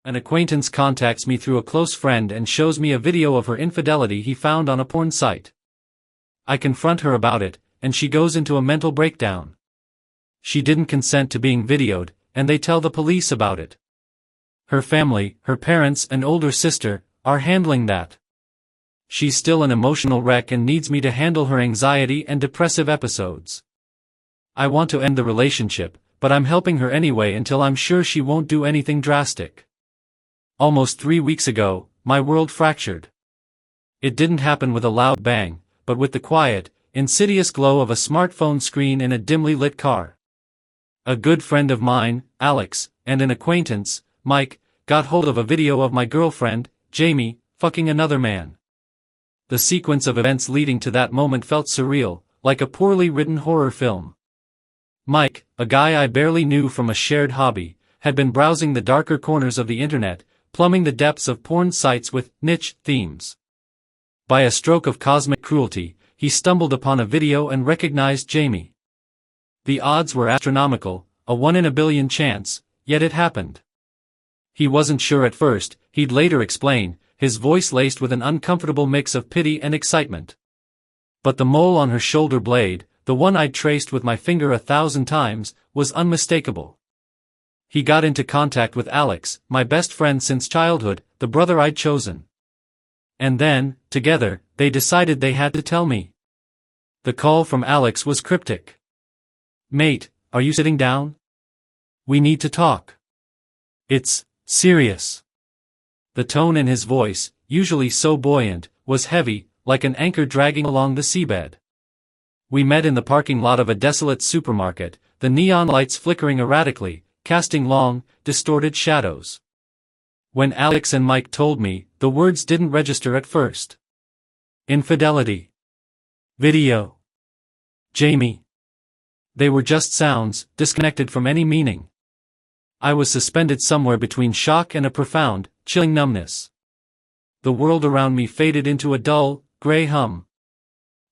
An acquaintance contacts me through a close friend and shows me a video of her infidelity he found on a porn site. I confront her about it, and she goes into a mental breakdown. She didn't consent to being videoed, and they tell the police about it. Her family, her parents and older sister, are handling that. She's still an emotional wreck and needs me to handle her anxiety and depressive episodes. I want to end the relationship, but I'm helping her anyway until I'm sure she won't do anything drastic. Almost 3 weeks ago, my world fractured. It didn't happen with a loud bang, but with the quiet, insidious glow of a smartphone screen in a dimly lit car. A good friend of mine, Alex, and an acquaintance, Mike, got hold of a video of my girlfriend, Jaime, fucking another man. The sequence of events leading to that moment felt surreal, like a poorly written horror film. Mike, a guy I barely knew from a shared hobby, had been browsing the darker corners of the internet, plumbing the depths of porn sites with niche themes. By a stroke of cosmic cruelty, he stumbled upon a video and recognized Jaime. The odds were astronomical, a 1 in a billion chance, yet it happened. He wasn't sure at first, he'd later explain, his voice laced with an uncomfortable mix of pity and excitement. But the mole on her shoulder blade, the one I'd traced with my finger 1,000 times, was unmistakable. He got into contact with Alex, my best friend since childhood, the brother I'd chosen. And then, together, they decided they had to tell me. The call from Alex was cryptic. "Mate, are you sitting down? We need to talk. It's serious." The tone in his voice, usually so buoyant, was heavy, like an anchor dragging along the seabed. We met in the parking lot of a desolate supermarket, the neon lights flickering erratically, casting long, distorted shadows. When Alex and Mike told me, the words didn't register at first. Infidelity. Video. Jaime. They were just sounds, disconnected from any meaning. I was suspended somewhere between shock and a profound, chilling numbness. The world around me faded into a dull, gray hum.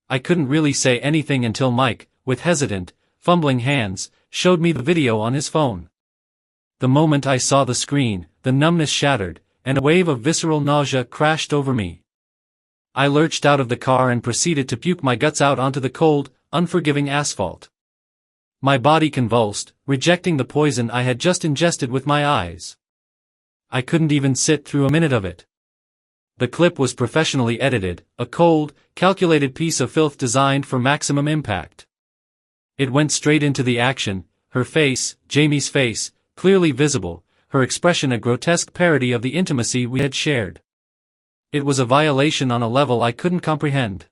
I couldn't really say anything until Mike, with hesitant, fumbling hands, showed me the video on his phone. The moment I saw the screen, the numbness shattered, and a wave of visceral nausea crashed over me. I lurched out of the car and proceeded to puke my guts out onto the cold, unforgiving asphalt. My body convulsed, rejecting the poison I had just ingested with my eyes. I couldn't even sit through a minute of it. The clip was professionally edited, a cold, calculated piece of filth designed for maximum impact. It went straight into the action, her face, Jaime's face, clearly visible, her expression a grotesque parody of the intimacy we had shared. It was a violation on a level I couldn't comprehend.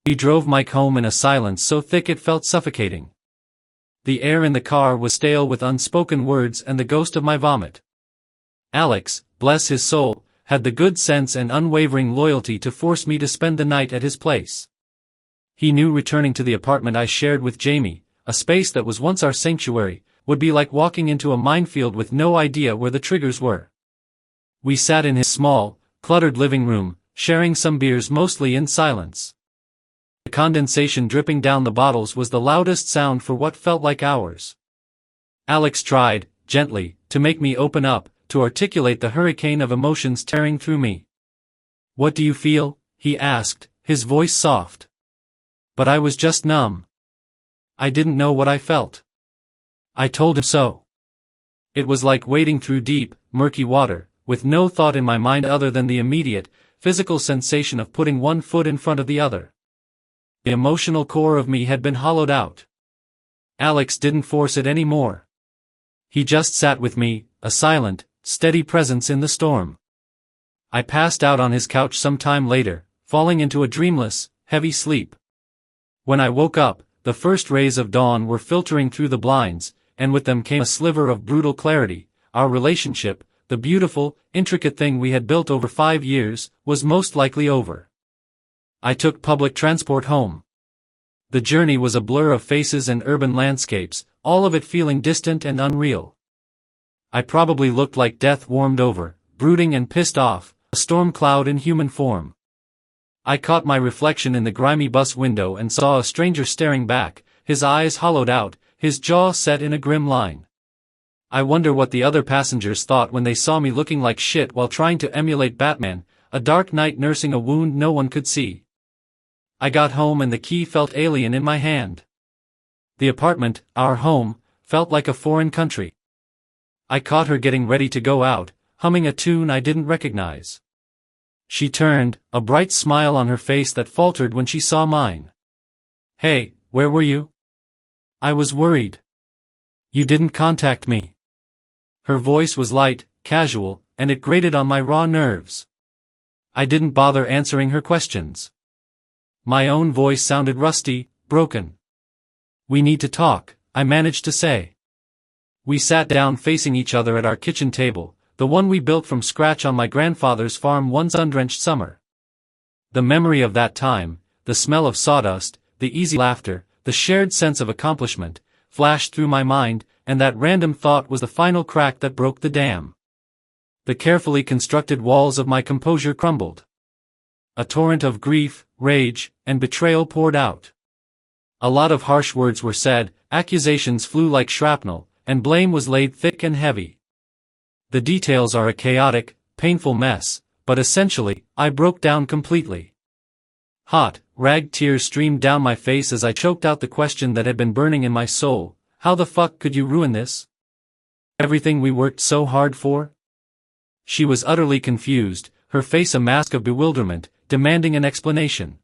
We drove Mike home in a silence so thick it felt suffocating. The air in the car was stale with unspoken words and the ghost of my vomit. Alex, bless his soul, had the good sense and unwavering loyalty to force me to spend the night at his place. He knew returning to the apartment I shared with Jaime, a space that was once our sanctuary, would be like walking into a minefield with no idea where the triggers were. We sat in his small, cluttered living room, sharing some beers mostly in silence. The condensation dripping down the bottles was the loudest sound for what felt like hours. Alex tried, gently, to make me open up, to articulate the hurricane of emotions tearing through me. "What do you feel?" he asked, his voice soft. But I was just numb. I didn't know what I felt. I told him so. It was like wading through deep, murky water, with no thought in my mind other than the immediate, physical sensation of putting one foot in front of the other. The emotional core of me had been hollowed out. Alex didn't force it anymore. He just sat with me, a silent, steady presence in the storm. I passed out on his couch some time later, falling into a dreamless, heavy sleep. When I woke up, the first rays of dawn were filtering through the blinds, and with them came a sliver of brutal clarity. Our relationship, the beautiful, intricate thing we had built over 5 years, was most likely over. I took public transport home. The journey was a blur of faces and urban landscapes, all of it feeling distant and unreal. I probably looked like death warmed over, brooding and pissed off, a storm cloud in human form. I caught my reflection in the grimy bus window and saw a stranger staring back, his eyes hollowed out, his jaw set in a grim line. I wonder what the other passengers thought when they saw me looking like shit while trying to emulate Batman, a dark knight nursing a wound no one could see. I got home and the key felt alien in my hand. The apartment, our home, felt like a foreign country. I caught her getting ready to go out, humming a tune I didn't recognize. She turned, a bright smile on her face that faltered when she saw mine. "Hey, where were you?" I was worried. "You didn't contact me." Her voice was light, casual, and it grated on my raw nerves. I didn't bother answering her questions. My own voice sounded rusty, broken. "We need to talk," I managed to say. We sat down facing each other at our kitchen table, the one we built from scratch on my grandfather's farm one sun-drenched summer. The memory of that time, the smell of sawdust, the easy laughter, the shared sense of accomplishment, flashed through my mind, and that random thought was the final crack that broke the dam. The carefully constructed walls of my composure crumbled. A torrent of grief, rage, and betrayal poured out. A lot of harsh words were said, accusations flew like shrapnel, and blame was laid thick and heavy. The details are a chaotic, painful mess, but essentially, I broke down completely. Hot, ragged tears streamed down my face as I choked out the question that had been burning in my soul: how the fuck could you ruin this? Everything we worked so hard for? She was utterly confused, her face a mask of bewilderment, demanding an explanation.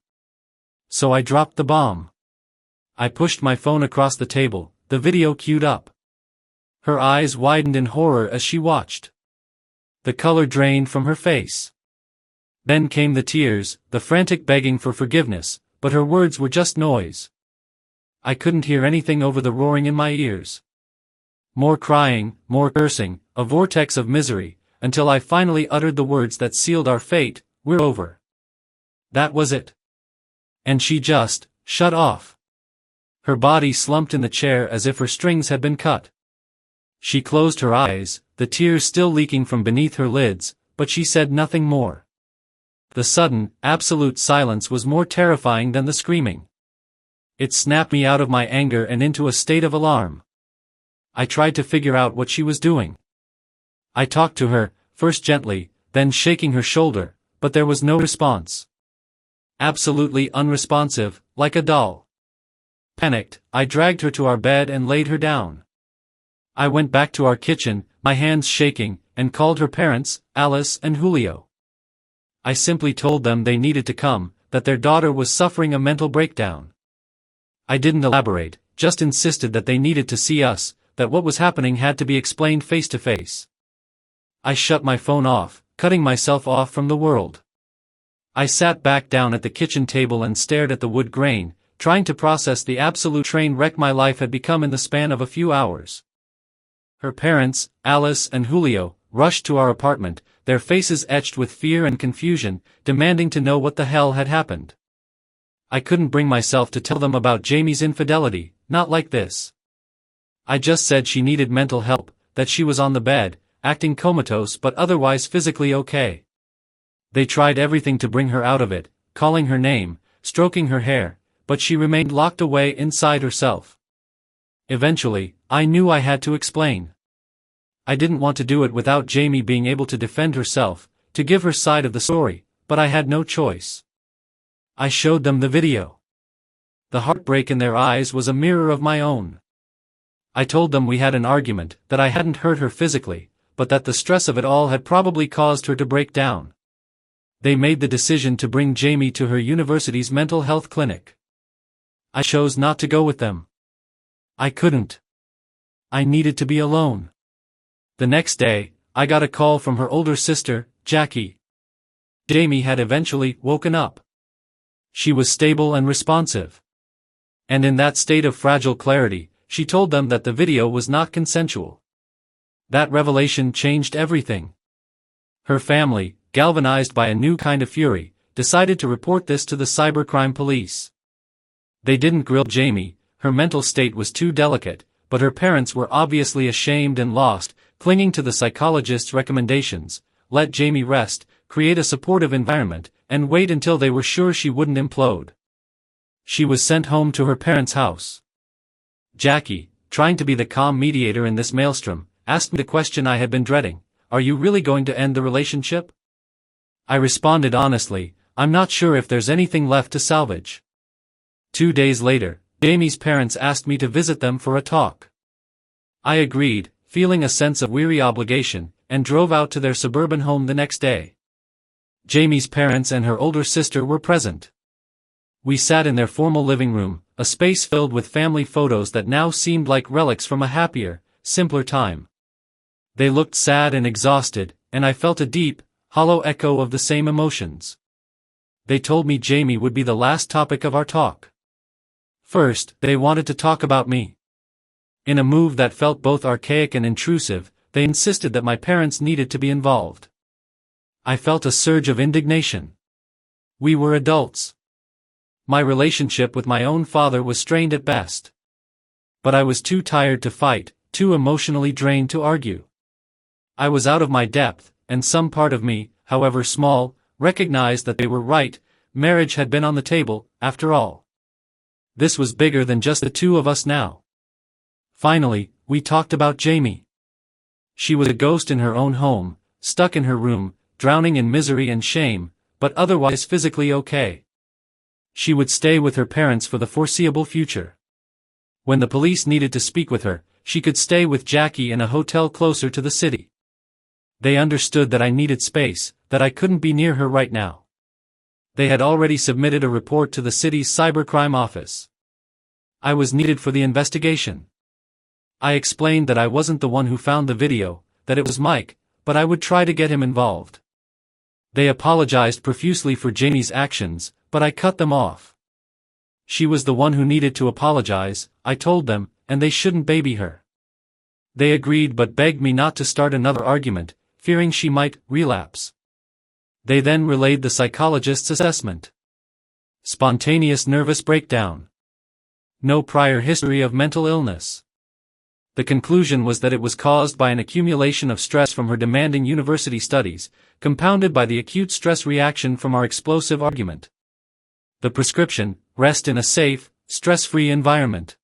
So I dropped the bomb. I pushed my phone across the table, the video queued up. Her eyes widened in horror as she watched. The color drained from her face. Then came the tears, the frantic begging for forgiveness, but her words were just noise. I couldn't hear anything over the roaring in my ears. More crying, more cursing, a vortex of misery, until I finally uttered the words that sealed our fate: "We're over." That was it. And she just shut off. Her body slumped in the chair as if her strings had been cut. She closed her eyes, the tears still leaking from beneath her lids, but she said nothing more. The sudden, absolute silence was more terrifying than the screaming. It snapped me out of my anger and into a state of alarm. I tried to figure out what she was doing. I talked to her, first gently, then shaking her shoulder, but there was no response. Absolutely unresponsive, like a doll. Panicked, I dragged her to our bed and laid her down. I went back to our kitchen, my hands shaking, and called her parents, Alice and Julio. I simply told them they needed to come, that their daughter was suffering a mental breakdown. I didn't elaborate, just insisted that they needed to see us, that what was happening had to be explained face to face. I shut my phone off, cutting myself off from the world. I sat back down at the kitchen table and stared at the wood grain, trying to process the absolute train wreck my life had become in the span of a few hours. Her parents, Alice and Julio, rushed to our apartment, their faces etched with fear and confusion, demanding to know what the hell had happened. I couldn't bring myself to tell them about Jaime's infidelity, not like this. I just said she needed mental help, that she was on the bed, acting comatose but otherwise physically okay. They tried everything to bring her out of it, calling her name, stroking her hair, but she remained locked away inside herself. Eventually, I knew I had to explain. I didn't want to do it without Jaime being able to defend herself, to give her side of the story, but I had no choice. I showed them the video. The heartbreak in their eyes was a mirror of my own. I told them we had an argument, that I hadn't hurt her physically, but that the stress of it all had probably caused her to break down. They made the decision to bring Jaime to her university's mental health clinic. I chose not to go with them. I couldn't. I needed to be alone. The next day, I got a call from her older sister, Jackie. Jaime had eventually woken up. She was stable and responsive. And in that state of fragile clarity, she told them that the video was not consensual. That revelation changed everything. Her family, galvanized by a new kind of fury, decided to report this to the cybercrime police. They didn't grill Jaime, her mental state was too delicate, but her parents were obviously ashamed and lost, clinging to the psychologist's recommendations: let Jaime rest, create a supportive environment, and wait until they were sure she wouldn't implode. She was sent home to her parents' house. Jackie, trying to be the calm mediator in this maelstrom, asked me the question I had been dreading: "Are you really going to end the relationship?" I responded honestly, "I'm not sure if there's anything left to salvage." 2 days later, Jaime's parents asked me to visit them for a talk. I agreed, feeling a sense of weary obligation, and drove out to their suburban home the next day. Jaime's parents and her older sister were present. We sat in their formal living room, a space filled with family photos that now seemed like relics from a happier, simpler time. They looked sad and exhausted, and I felt a deep, hollow echo of the same emotions. They told me Jaime would be the last topic of our talk. First, they wanted to talk about me. In a move that felt both archaic and intrusive, they insisted that my parents needed to be involved. I felt a surge of indignation. We were adults. My relationship with my own father was strained at best. But I was too tired to fight, too emotionally drained to argue. I was out of my depth, and some part of me, however small, recognized that they were right. Marriage had been on the table, after all. This was bigger than just the two of us now. Finally, we talked about Jaime. She was a ghost in her own home, stuck in her room, drowning in misery and shame, but otherwise physically okay. She would stay with her parents for the foreseeable future. When the police needed to speak with her, she could stay with Jackie in a hotel closer to the city. They understood that I needed space, that I couldn't be near her right now. They had already submitted a report to the city's cybercrime office. I was needed for the investigation. I explained that I wasn't the one who found the video, that it was Mike, but I would try to get him involved. They apologized profusely for Jaime's actions, but I cut them off. She was the one who needed to apologize, I told them, and they shouldn't baby her. They agreed but begged me not to start another argument, fearing she might relapse. They then relayed the psychologist's assessment. Spontaneous nervous breakdown. No prior history of mental illness. The conclusion was that it was caused by an accumulation of stress from her demanding university studies, compounded by the acute stress reaction from our explosive argument. The prescription: rest in a safe, stress-free environment.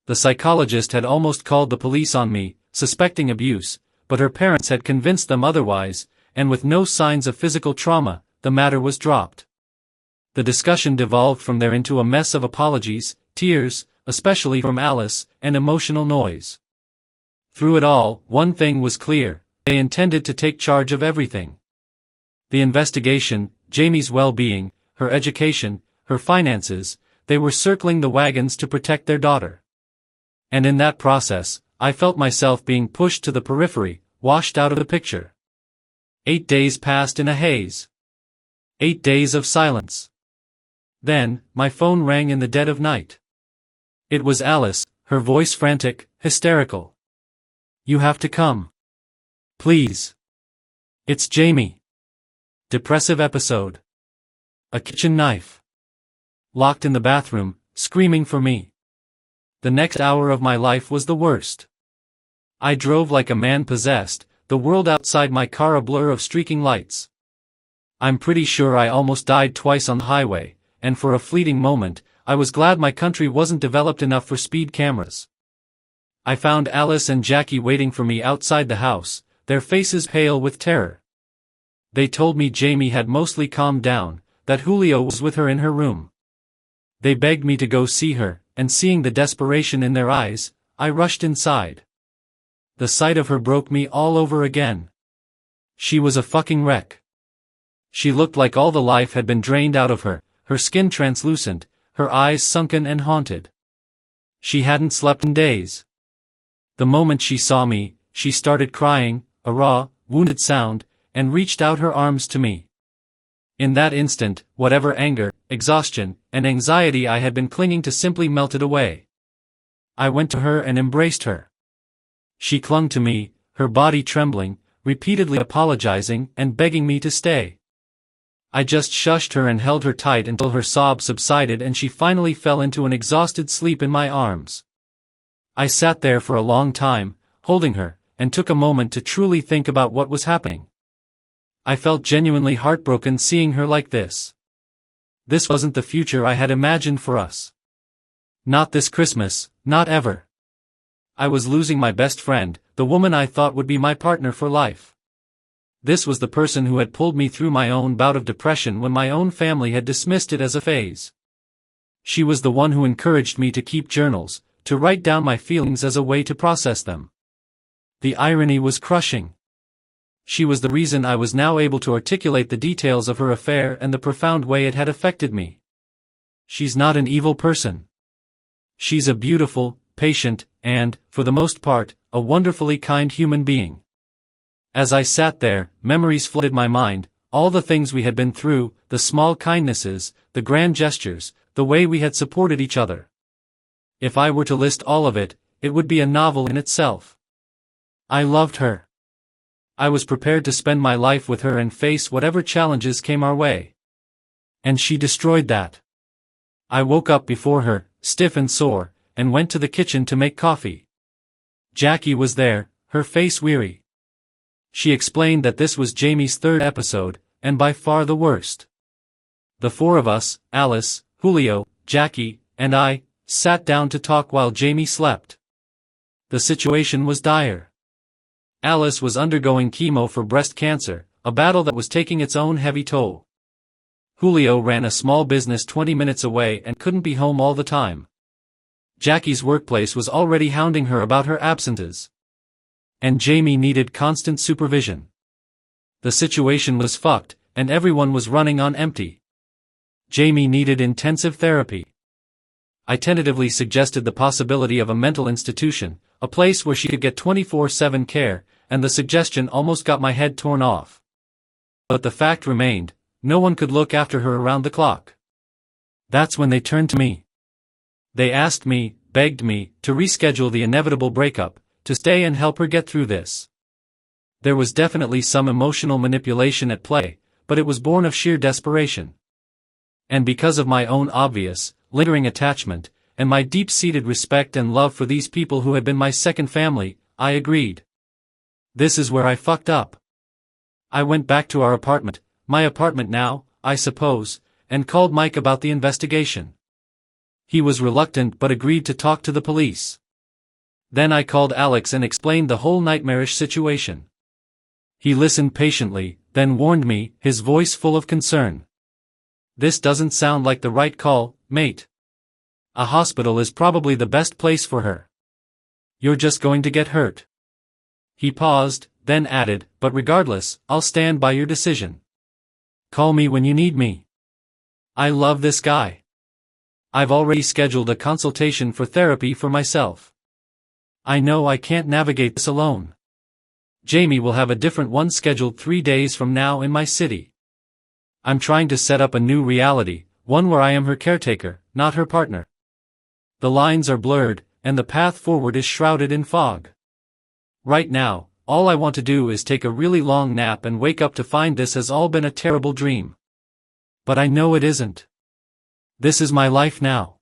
The psychologist had almost called the police on me, suspecting abuse, but her parents had convinced them otherwise, and with no signs of physical trauma, the matter was dropped. The discussion devolved from there into a mess of apologies, tears, especially from Alice, and emotional noise. Through it all, one thing was clear: they intended to take charge of everything. The investigation, Jaime's well-being, her education, her finances, they were circling the wagons to protect their daughter. And in that process, I felt myself being pushed to the periphery, washed out of the picture. 8 days passed in a haze. 8 days of silence. Then, my phone rang in the dead of night. It was Alice, her voice frantic, hysterical. "You have to come. Please. It's Jaime. Depressive episode. A kitchen knife. Locked in the bathroom, screaming for me." The next hour of my life was the worst. I drove like a man possessed, the world outside my car a blur of streaking lights. I'm pretty sure I almost died twice on the highway, and for a fleeting moment, I was glad my country wasn't developed enough for speed cameras. I found Alice and Jackie waiting for me outside the house, their faces pale with terror. They told me Jaime had mostly calmed down, that Julio was with her in her room. They begged me to go see her, and seeing the desperation in their eyes, I rushed inside. The sight of her broke me all over again. She was a fucking wreck. She looked like all the life had been drained out of her, her skin translucent, her eyes sunken and haunted. She hadn't slept in days. The moment she saw me, she started crying, a raw, wounded sound, and reached out her arms to me. In that instant, whatever anger, exhaustion, and anxiety I had been clinging to simply melted away. I went to her and embraced her. She clung to me, her body trembling, repeatedly apologizing and begging me to stay. I just shushed her and held her tight until her sobs subsided and she finally fell into an exhausted sleep in my arms. I sat there for a long time, holding her, and took a moment to truly think about what was happening. I felt genuinely heartbroken seeing her like this. This wasn't the future I had imagined for us. Not this Christmas, not ever. I was losing my best friend, the woman I thought would be my partner for life. This was the person who had pulled me through my own bout of depression when my own family had dismissed it as a phase. She was the one who encouraged me to keep journals, to write down my feelings as a way to process them. The irony was crushing. She was the reason I was now able to articulate the details of her affair and the profound way it had affected me. She's not an evil person. She's a beautiful, patient, and, for the most part, a wonderfully kind human being. As I sat there, memories flooded my mind, all the things we had been through, the small kindnesses, the grand gestures, the way we had supported each other. If I were to list all of it, it would be a novel in itself. I loved her. I was prepared to spend my life with her and face whatever challenges came our way. And she destroyed that. I woke up before her, stiff and sore, and went to the kitchen to make coffee. Jackie was there, her face weary. She explained that this was Jaime's third episode, and by far the worst. The four of us, Alice, Julio, Jackie, and I, sat down to talk while Jaime slept. The situation was dire. Alice was undergoing chemo for breast cancer, a battle that was taking its own heavy toll. Julio ran a small business 20 minutes away and couldn't be home all the time. Jackie's workplace was already hounding her about her absences. And Jaime needed constant supervision. The situation was fucked, and everyone was running on empty. Jaime needed intensive therapy. I tentatively suggested the possibility of a mental institution, a place where she could get 24/7 care, and the suggestion almost got my head torn off. But the fact remained, no one could look after her around the clock. That's when they turned to me. They asked me, begged me, to reschedule the inevitable breakup, to stay and help her get through this. There was definitely some emotional manipulation at play, but it was born of sheer desperation. And because of my own obvious, lingering attachment, and my deep-seated respect and love for these people who had been my second family, I agreed. This is where I fucked up. I went back to our apartment, my apartment now, I suppose, and called Mike about the investigation. He was reluctant but agreed to talk to the police. Then I called Alex and explained the whole nightmarish situation. He listened patiently, then warned me, his voice full of concern. This doesn't sound like the right call, mate. A hospital is probably the best place for her. You're just going to get hurt. He paused, then added, but regardless, I'll stand by your decision. Call me when you need me. I love this guy. I've already scheduled a consultation for therapy for myself. I know I can't navigate this alone. Jaime will have a different one scheduled 3 days from now in my city. I'm trying to set up a new reality, one where I am her caretaker, not her partner. The lines are blurred, and the path forward is shrouded in fog. Right now, all I want to do is take a really long nap and wake up to find this has all been a terrible dream. But I know it isn't. This is my life now.